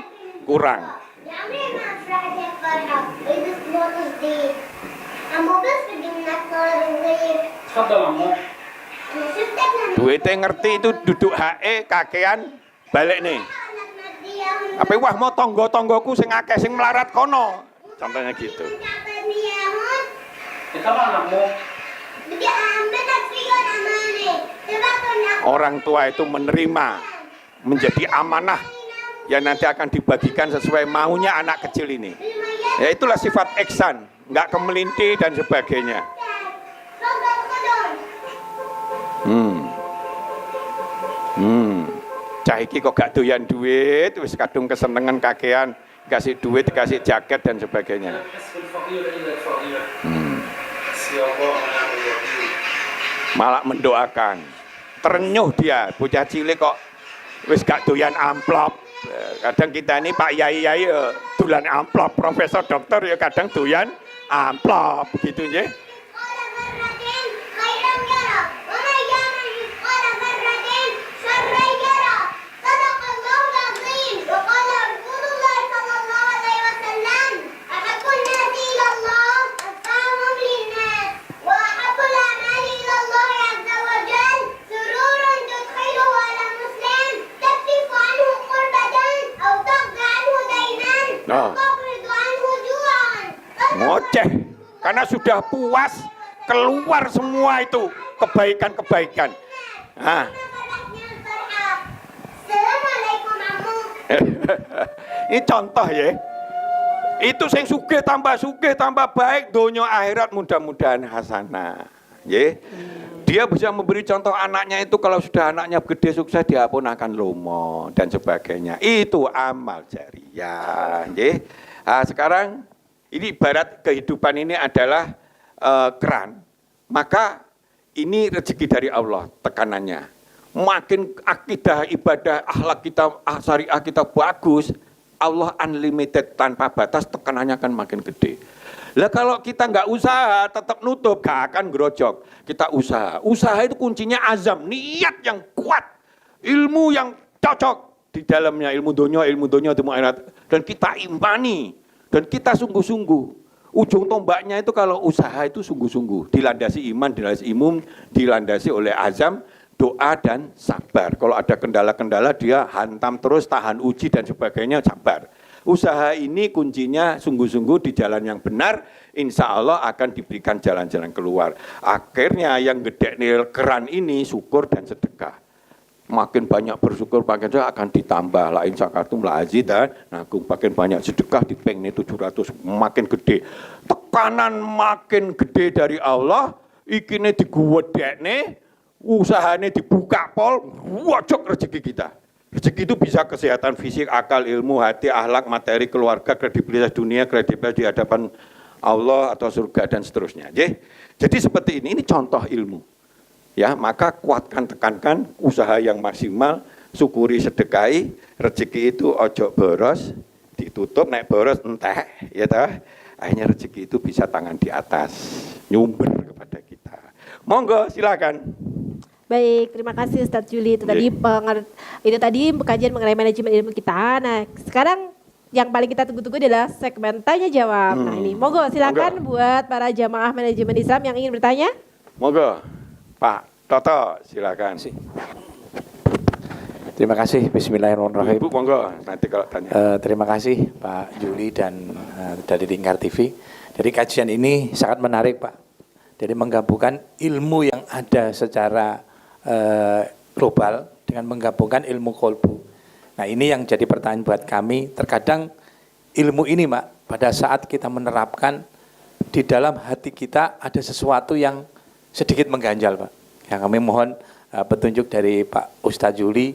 Speaker 1: kurang.
Speaker 7: عمري ما أفرحت هيك فرحة، بلبس نور جديد. عمو بس بدي منك نور صغير.
Speaker 6: تفضل عمو.
Speaker 7: أنا شفتك لما
Speaker 1: Duitnya ngerti itu duduk HE kakean balik nih.
Speaker 7: كنت مديهم.
Speaker 1: Tapi wah mau tonggo-tonggoku sing akeh sing melarat kono. Contohnya gitu.
Speaker 7: تعطيني إياهم.
Speaker 6: طبعا عمو.
Speaker 7: بدي أأمنك فيهم أمانة. تبعتهم
Speaker 1: Orang tua itu menerima menjadi amanah yang nanti akan dibagikan sesuai maunya anak kecil ini. Ya itulah sifat ihsan, nggak kemelinti dan sebagainya.
Speaker 7: تفضل خدهم.
Speaker 1: Cah iki kok gak doyan duit, wis kadung kesenengan kakean, kasih duit, kasih jaket dan sebagainya.
Speaker 6: حسب الفقير إلا الفقير. حسبي الله ونعم الوكيل.
Speaker 1: Malah mendoakan. Terenyuh dia, bocah cilik kok wis gak doyan amplop. Kadang kita ini Pak Yai doyan amplop, profesor dokter ya kadang doyan amplop begitu ya.
Speaker 7: قال مرتين خيرا يرى ومن يعمل مثقال ذرة شرا يرى صدق الله العظيم وقال رسول الله صلى الله عليه وسلم أحب الناس إلى الله أتقاهم للناس وأحب الأعمال إلى الله عز وجل سرور تدخله على مسلم تكشف عنه قربة أو تقضي عنه دينا أو تقرض عنه جوعا
Speaker 1: Ngoceh karena sudah puas keluar semua itu kebaikan-kebaikan. Nah,
Speaker 7: Assalamualaikum Amu.
Speaker 1: ini contoh ya. Itu sing sugih tambah baik donya akhirat mudah-mudahan hasanah. Ya. Dia bisa memberi contoh anaknya itu kalau sudah anaknya gede sukses dia pun akan lomo dan sebagainya. Itu amal jariah. Ya. Nah, sekarang ini ibarat kehidupan ini adalah keran. Maka ini rezeki dari Allah tekanannya. Makin akidah, ibadah, akhlak kita, syariah kita bagus, Allah unlimited tanpa batas, tekanannya akan makin gede. Lah kalau kita nggak usaha, tetap nutup, gak akan gerojok. Kita usaha. Usaha itu kuncinya azam, niat yang kuat, ilmu yang cocok di dalamnya, ilmu dunia, ilmu akhirat. Dan kita imani, dan kita sungguh-sungguh. Ujung tombaknya itu kalau usaha itu sungguh-sungguh. Dilandasi iman, dilandasi oleh azam, doa dan sabar. Kalau ada kendala-kendala dia hantam terus, tahan uji dan sebagainya, sabar. Usaha ini kuncinya sungguh-sungguh di jalan yang benar, insya Allah akan diberikan jalan-jalan keluar. Akhirnya yang gede nih keran ini syukur dan sedekah. Makin banyak bersyukur, makin akan ditambah. Lain syakartum la azidan. Nah, makin banyak sedekah di peng ini 700, makin gede. Tekanan makin gede dari Allah, ikine digwedekne, usahane dibuka pol, wajok rezeki kita. Rezeki itu bisa kesehatan fisik, akal, ilmu, hati, akhlak, materi, keluarga, kredibilitas dunia, kredibilitas di hadapan Allah atau surga dan seterusnya. Jadi seperti ini contoh ilmu. Ya, maka kuatkan, tekankan usaha yang maksimal, syukuri, sedekahi, rezeki itu ojo boros, ditutup naik boros entek, ya toh. Akhirnya rezeki itu bisa tangan di atas, nyumber kepada kita. Monggo silakan.
Speaker 2: Baik, terima kasih Ustadz Juli. Itu tadi kajian mengenai manajemen ilmu kita. Nah, sekarang yang paling kita tunggu-tunggu adalah segmen tanya jawab. Nah, ini monggo silakan buat para jamaah manajemen Islam yang ingin bertanya.
Speaker 1: Monggo. Pak Toto, silakan.
Speaker 8: Terima kasih. Bismillahirrahmanirrahim.
Speaker 1: Ibu monggo nanti kalau tanya.
Speaker 8: Terima kasih Pak Juli dan dari Lingkar TV. Jadi kajian ini sangat menarik Pak. Jadi menggabungkan ilmu yang ada secara global dengan menggabungkan ilmu kolbu. Nah ini yang jadi pertanyaan buat kami. Terkadang ilmu ini Pak, pada saat kita menerapkan di dalam hati kita ada sesuatu yang sedikit mengganjal Pak. Yang kami mohon petunjuk dari Pak Ustadz Juli.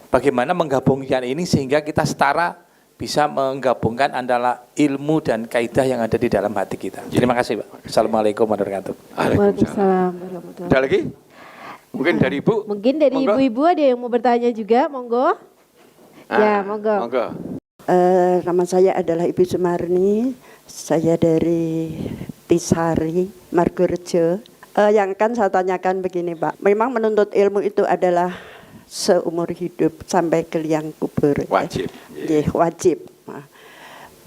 Speaker 8: Bagaimana menggabungkan ini sehingga kita setara bisa menggabungkan antara ilmu dan kaidah yang ada di dalam hati kita. Terima kasih Pak. Assalamualaikum warahmatullahi wabarakatuh.
Speaker 1: Waalaikumsalam.
Speaker 2: warahmatullahi
Speaker 1: Ada lagi? Mungkin dari Ibu?
Speaker 2: Mungkin dari
Speaker 1: Monggo.
Speaker 2: ibu-ibu ada yang mau bertanya juga, monggo. Ya, monggo.
Speaker 1: Monggo.
Speaker 9: Nama saya adalah Ibu Sumarni, saya dari Tisari, Margorejo. Yang kan saya tanyakan begini Pak, memang menuntut ilmu itu adalah seumur hidup sampai ke liang kubur.
Speaker 1: Wajib.
Speaker 9: Wajib.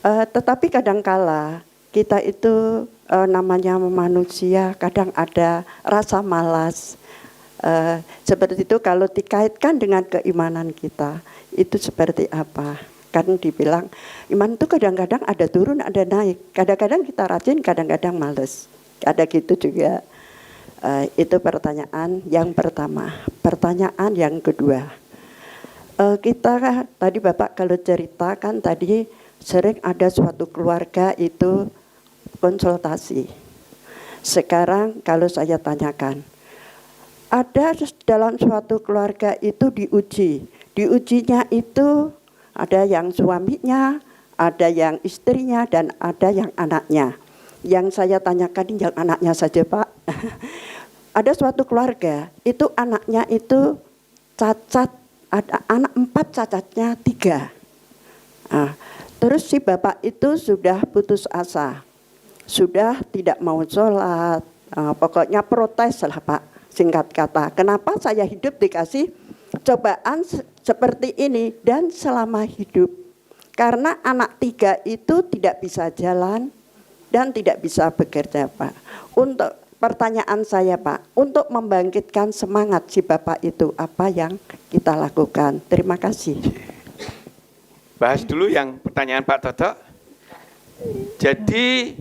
Speaker 9: Tetapi kadangkala kita itu namanya manusia kadang ada rasa malas. Seperti itu kalau dikaitkan dengan keimanan kita, itu seperti apa? Kan dibilang iman itu kadang-kadang ada turun, ada naik. Kadang-kadang kita rajin, kadang-kadang males. Ada gitu juga. Itu pertanyaan yang pertama. Pertanyaan yang kedua. Kita tadi Bapak kalau cerita kan tadi sering ada suatu keluarga itu konsultasi. Sekarang kalau saya tanyakan, ada dalam suatu keluarga itu diuji. Diujinya itu ada yang suaminya, ada yang istrinya, dan ada yang anaknya. Yang saya tanyakan yang anaknya saja Pak. Ada suatu keluarga, itu anaknya itu cacat, ada anak 4 cacatnya 3. Terus si bapak itu sudah putus asa, sudah tidak mau sholat, pokoknya protes lah Pak, singkat kata. Kenapa saya hidup dikasih cobaan seperti ini dan selama hidup? Karena anak 3 itu tidak bisa jalan dan tidak bisa bekerja Pak. Untuk pertanyaan saya Pak, untuk membangkitkan semangat si bapak itu apa yang kita lakukan? Terima kasih.
Speaker 1: Bahas dulu yang pertanyaan Pak Toto. Jadi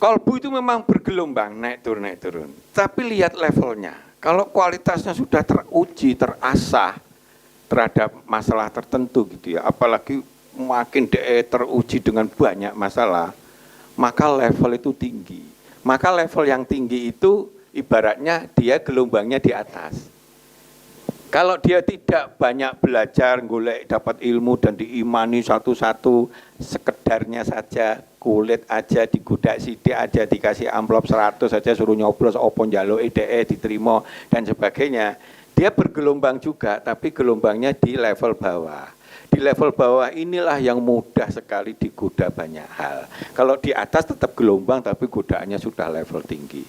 Speaker 1: kolbu itu memang bergelombang, naik turun. Tapi lihat levelnya. Kalau kualitasnya sudah teruji, terasah terhadap masalah tertentu gitu ya, apalagi makin teruji dengan banyak masalah, maka level itu tinggi. Maka level yang tinggi itu ibaratnya dia gelombangnya di atas. Kalau dia tidak banyak belajar, golek dapat ilmu dan diimani satu-satu, sekedarnya saja, kulit aja digodak sidik aja, dikasih amplop 100 saja suruh nyoblos opo njaluk EDE diterima dan sebagainya. Dia bergelombang juga, tapi gelombangnya di level bawah. Di level bawah inilah yang mudah sekali digoda banyak hal. Kalau di atas tetap gelombang tapi godaannya sudah level tinggi.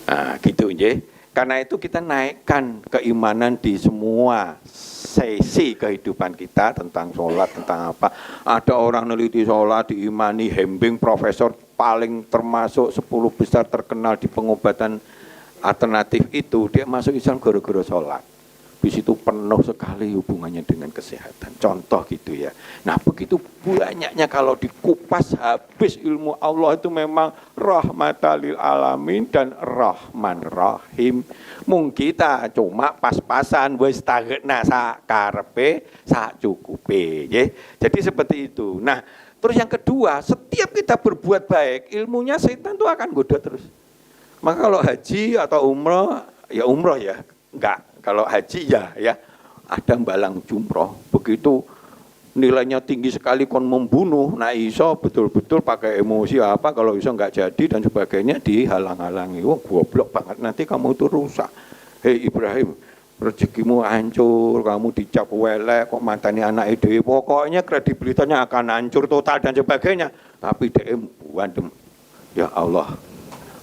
Speaker 1: Nah, gitu nggih. Karena itu kita naikkan keimanan di semua sesi kehidupan kita tentang sholat, tentang apa. Ada orang neliti sholat, diimani, hembing profesor paling termasuk 10 besar terkenal di pengobatan alternatif itu, dia masuk Islam gara-gara sholat. Di situ penuh sekali hubungannya dengan kesehatan. Contoh gitu ya. Nah begitu banyaknya kalau dikupas habis ilmu Allah itu memang rahmatalil alamin dan rahman rahim. Mung kita cuma pas-pasan wis tagena sak karepe sak cukupe. Jadi seperti itu. Nah terus yang kedua, setiap kita berbuat baik, ilmunya setan itu akan goda terus. Maka kalau haji atau umroh ya, enggak. Kalau haji ya ada balang jumroh, begitu nilainya tinggi sekali kon membunuh, nah iso betul-betul pakai emosi apa, kalau iso nggak jadi dan sebagainya dihalang-halangi. Wah goblok banget, nanti kamu itu rusak. Hei Ibrahim, rezekimu hancur, kamu dicap welek, kok mantani anak ide, pokoknya kredibilitasnya akan hancur total dan sebagainya. Tapi DM buandem, ya Allah,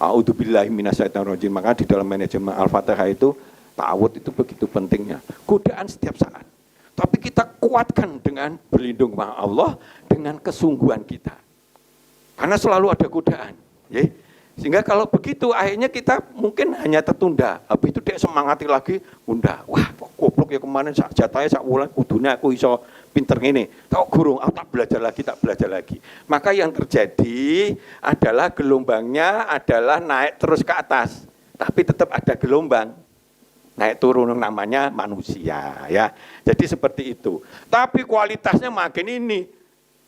Speaker 1: a'udzubillahi minasyaitonirrajim. Maka di dalam manajemen Al-Fatihah itu ta'awud itu begitu pentingnya. Godaan setiap saat. Tapi kita kuatkan dengan berlindung kepada Allah dengan kesungguhan kita. Karena selalu ada godaan. Ya. Sehingga kalau begitu akhirnya kita mungkin hanya tertunda. Habis itu dia semangati lagi, bunda. Wah kok goblok ya kemarin jatahnya sak wulan kudunya aku iso pinter ngene. Tahu gurung, aku tak belajar lagi. Maka yang terjadi adalah gelombangnya adalah naik terus ke atas. Tapi tetap ada gelombang. Naik turun namanya manusia ya. Jadi seperti itu. Tapi kualitasnya makin ini.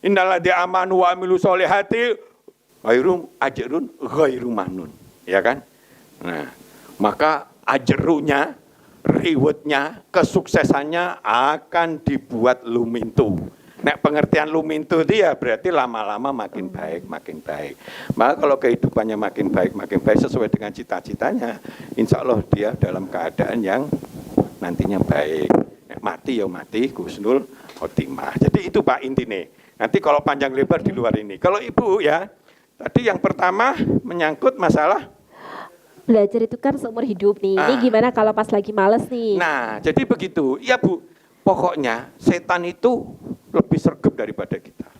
Speaker 1: Innalladzina amanu wa amilus solihati ghairu ajrun ghairu mamnun. Ya kan? Nah, maka ajrunya, rewardnya, kesuksesannya akan dibuat lumintu. Nek pengertian lumintu itu ya berarti lama-lama makin baik, makin baik. Maka kalau kehidupannya makin baik sesuai dengan cita-citanya, insya Allah dia dalam keadaan yang nantinya baik. Nek mati ya mati, husnul khotimah. Jadi itu Pak intinya. Nanti kalau panjang lebar di luar ini. Kalau Ibu ya, tadi yang pertama menyangkut masalah
Speaker 2: Belajar itu kan seumur hidup nih. Ini gimana kalau pas lagi males nih?
Speaker 1: Nah, jadi begitu. Iya Bu, pokoknya setan itu lebih sregep daripada kita.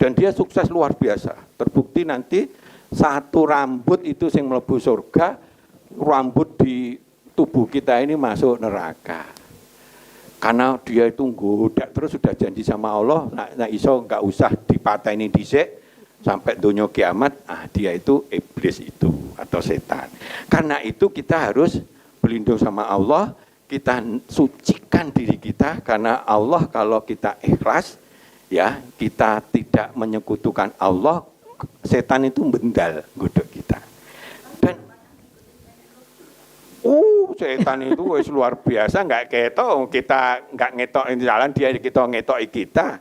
Speaker 1: Dan dia sukses luar biasa. Terbukti nanti satu rambut itu yang melebu surga, rambut di tubuh kita ini masuk neraka. Karena dia itu goda terus sudah janji sama Allah, nah iso nggak usah dipateni dhisik sampai dunia kiamat, dia itu iblis itu atau setan. Karena itu kita harus berlindung sama Allah, kita sucikan diri kita karena Allah kalau kita ikhlas ya, kita tidak menyekutukan Allah, setan itu bendal godok kita. Dan setan itu wis luar biasa, nggak ketok, kita nggak ngetok jalan dia, kita ngetoki kita.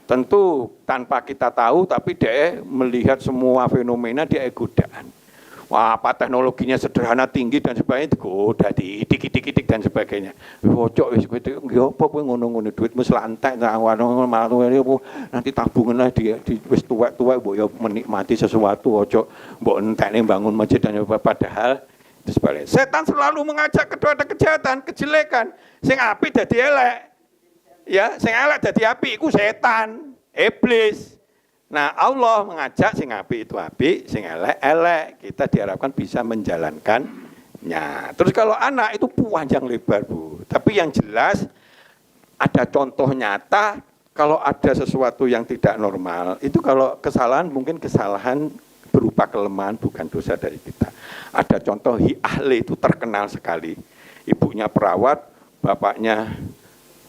Speaker 1: Tentu tanpa kita tahu, tapi dia melihat semua fenomena, dia godaan. Wah, apa teknologinya sederhana, tinggi dan sebagainya, digoda, diidik-idik dan sebagainya. Wocok wis kowe nggih apa kowe ngono-ngono duitmu selantek nanti tabunganlah di wis tuwek-tuwek mbok ya menikmati sesuatu, ojo mbok entekne bangun masjid dan padahal itu sebalik. Setan selalu mengajak kepada kejahatan, kejelekan. Sing apik dadi elek. Ya, sing elek dadi apik iku setan, iblis. Nah, Allah mengajak sing apik itu apik, sing elek elek. Kita diharapkan bisa menjalankannya. Terus kalau anak itu panjang lebar, Bu. Tapi yang jelas ada contoh nyata kalau ada sesuatu yang tidak normal. Itu kalau kesalahan mungkin kesalahan berupa kelemahan, bukan dosa dari kita. Ada contoh Hi-Ahle itu terkenal sekali. Ibunya perawat, bapaknya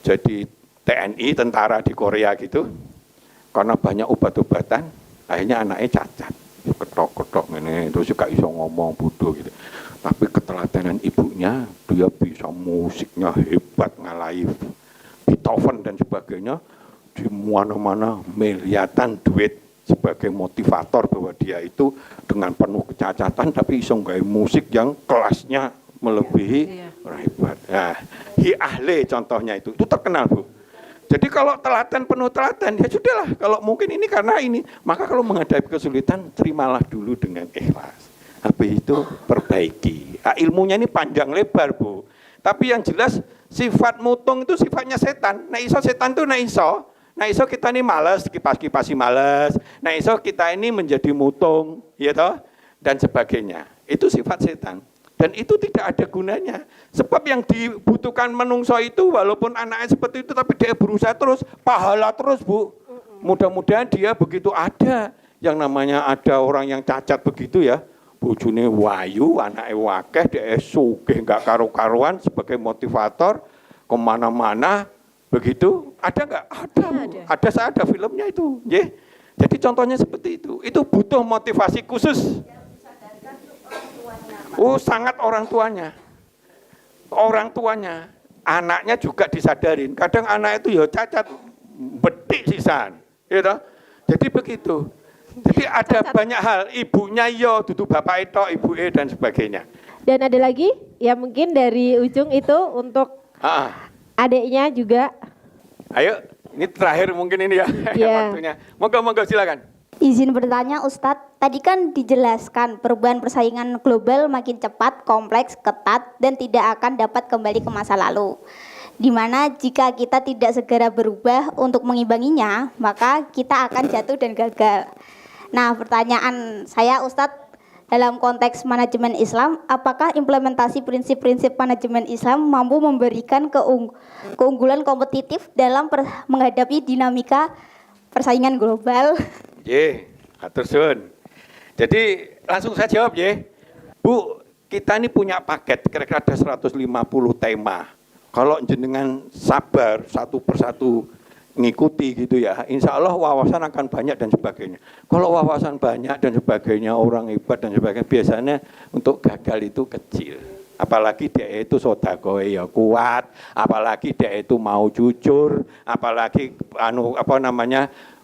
Speaker 1: jadi TNI, tentara di Korea gitu. Karena banyak obat-obatan, akhirnya anaknya cacat. Ketok-ketok ini, terus juga bisa ngomong bodoh gitu. Tapi ketelatenan ibunya, dia bisa musiknya hebat, ngalahi Beethoven dan sebagainya. Di mana-mana miliatan duit sebagai motivator bahwa dia itu dengan penuh kecacatan, tapi bisa nggawe musik yang kelasnya melebihi hebat. Nah, Hi-Ahle contohnya itu terkenal, Bu. Jadi kalau telaten penuh telaten, ya sudahlah. Kalau mungkin ini karena ini, maka kalau menghadapi kesulitan, terimalah dulu dengan ikhlas. Habis itu perbaiki. Ilmunya ini panjang lebar, Bu. Tapi yang jelas sifat mutung itu sifatnya setan. Nah iso setan itu nah iso kita ini malas, kipas-kipasi malas. Nah iso kita ini menjadi mutung, ya toh, dan sebagainya. Itu sifat setan. Dan itu tidak ada gunanya. Sebab yang dibutuhkan menungso itu walaupun anaknya seperti itu tapi dia berusaha terus, pahala terus, Bu. Mudah-mudahan dia begitu ada. Yang namanya ada orang yang cacat begitu ya. Bojone wayu, anaknya wakeh, dia sugih enggak karu-karuan sebagai motivator kemana-mana. Begitu, ada enggak? Ada. Ada, saya ada filmnya itu. Jadi contohnya seperti itu. Itu butuh motivasi khusus. Sangat orang tuanya. Orang tuanya, anaknya juga disadarin. Kadang anak itu ya cacat, betik sisan, gitu. Jadi begitu. Jadi ada banyak hal, ibunya yo, dudu bapak itu, ibu dan sebagainya.
Speaker 2: Dan ada lagi, ya mungkin dari ujung itu untuk adiknya juga.
Speaker 1: Ayo, ini terakhir mungkin ini ya, waktunya. Moga-moga silakan.
Speaker 5: Izin bertanya Ustadz, tadi kan dijelaskan perubahan persaingan global makin cepat, kompleks, ketat, dan tidak akan dapat kembali ke masa lalu. Dimana jika kita tidak segera berubah untuk mengimbanginya, maka kita akan jatuh dan gagal. Nah, pertanyaan saya Ustadz, dalam konteks manajemen Islam, apakah implementasi prinsip-prinsip manajemen Islam mampu memberikan keunggulan kompetitif dalam menghadapi dinamika persaingan global?
Speaker 1: Atur suwun. Jadi langsung saya jawab Bu, kita ini punya paket kira-kira ada 150 tema. Kalau jenengan sabar satu persatu ngikuti gitu ya, insya Allah wawasan akan banyak dan sebagainya. Kalau wawasan banyak dan sebagainya, orang hebat dan sebagainya, biasanya untuk gagal itu kecil. Apalagi dia itu sedekah ya kuat, apalagi dia itu mau jujur, apalagi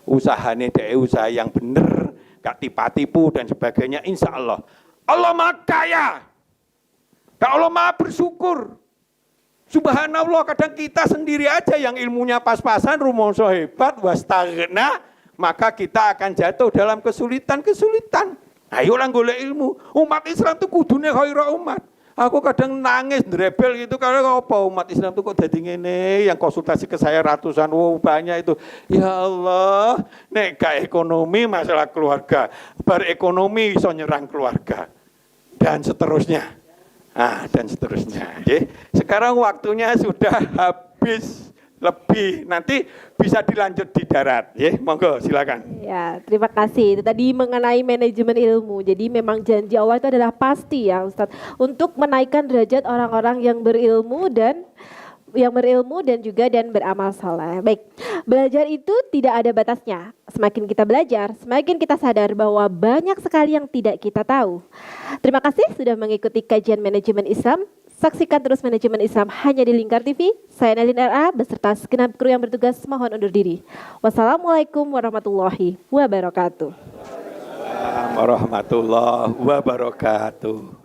Speaker 1: usahanya dia usaha yang benar, gak tipu-tipu dan sebagainya. Insya Allah Allah Maha Kaya, dan Allah Maha bersyukur. Subhanallah, kadang kita sendiri aja yang ilmunya pas-pasan, rumongso hebat, wastagna, maka kita akan jatuh dalam kesulitan-kesulitan. Ayolah golek ilmu. Umat Islam itu kudune khaira umat. Aku kadang nangis, drebel gitu, karena apa umat Islam itu kok jadi ngene, yang konsultasi ke saya ratusan, banyak itu. Ya Allah, nek gak ekonomi masalah keluarga, bar ekonomi iso nyerang keluarga. Dan seterusnya. Dan seterusnya. Sekarang waktunya sudah habis lebih, nanti bisa dilanjut di darat. Monggo silakan.
Speaker 2: Ya, terima kasih. Itu tadi mengenai manajemen ilmu. Jadi memang janji Allah itu adalah pasti ya Ustadz, untuk menaikkan derajat orang-orang yang berilmu dan juga beramal saleh. Baik, belajar itu tidak ada batasnya. Semakin kita belajar, semakin kita sadar bahwa banyak sekali yang tidak kita tahu. Terima kasih sudah mengikuti kajian manajemen Islam. Saksikan terus manajemen Islam hanya di Lingkar TV. Saya Nelin RA beserta segenap kru yang bertugas mohon undur diri. Wassalamualaikum warahmatullahi wabarakatuh.
Speaker 1: Warahmatullahi wabarakatuh.